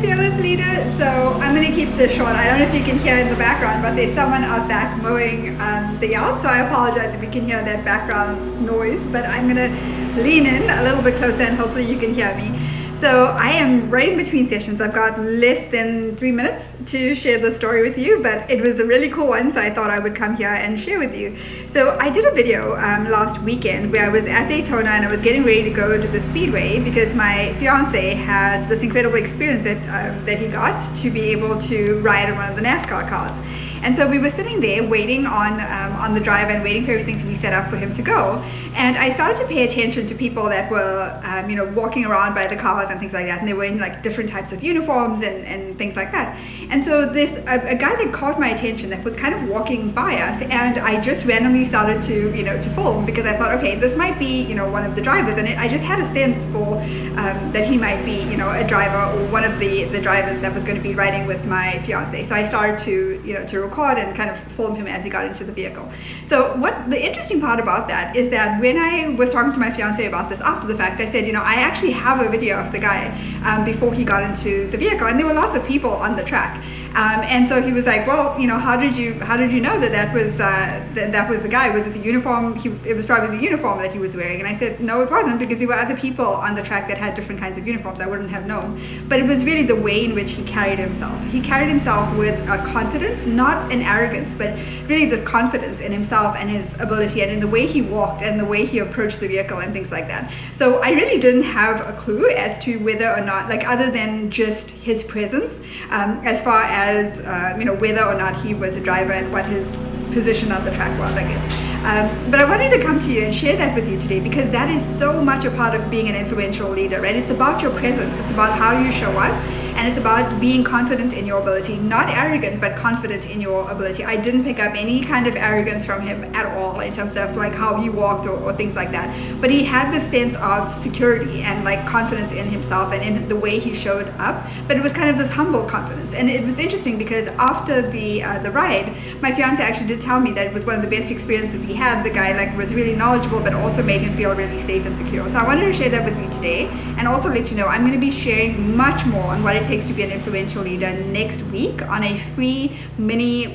fearless leader, so I'm going to keep this short. I don't know if you can hear in the background, but there's someone out back mowing the yard, so I apologize if you can hear that background noise, but I'm going to lean in a little bit closer and hopefully you can hear me. So I am right in between sessions. I've got less than 3 minutes to share the story with you, but it was a really cool one, so I thought I would come here and share with you. So I did a video last weekend where I was at Daytona and I was getting ready to go to the Speedway because my fiance had this incredible experience that he got to be able to ride in one of the NASCAR cars. And so we were sitting there waiting on the drive and waiting for everything to be set up for him to go. And I started to pay attention to people that were, walking around by the cars and things like that. And they were in like different types of uniforms and things like that. And so there's a guy that caught my attention that was kind of walking by us, and I just randomly started to film because I thought, okay, this might be one of the drivers, and I just had a sense for that he might be a driver or one of the drivers that was going to be riding with my fiance. So I started to record and kind of film him as he got into the vehicle. So what the interesting part about that is that when I was talking to my fiance about this after the fact, I said, I actually have a video of the guy before he got into the vehicle, and there were lots of people on the track. And so he was like, well, how did you know that was the guy? Was it the uniform? It was probably the uniform that he was wearing. And I said, no, it wasn't, because there were other people on the track that had different kinds of uniforms. I wouldn't have known. But it was really the way in which he carried himself. He carried himself with a confidence, not an arrogance, but really this confidence in himself and his ability, and in the way he walked and the way he approached the vehicle and things like that. So I really didn't have a clue as to whether or not, other than just his presence, as far as whether or not he was a driver and what his position on the track was, I guess. But I wanted to come to you and share that with you today, because that is so much a part of being an influential leader, right? It's about your presence. It's about how you show up. And it's about being confident in your ability, not arrogant, but confident in your ability. I didn't pick up any kind of arrogance from him at all in terms of how he walked or things like that. But he had this sense of security and confidence in himself and in the way he showed up. But it was kind of this humble confidence. And it was interesting because after the ride, my fiance actually did tell me that it was one of the best experiences he had. The guy was really knowledgeable, but also made him feel really safe and secure. So I wanted to share that with you today, and also let you know I'm going to be sharing much more on what it takes to be an influential leader next week on a free mini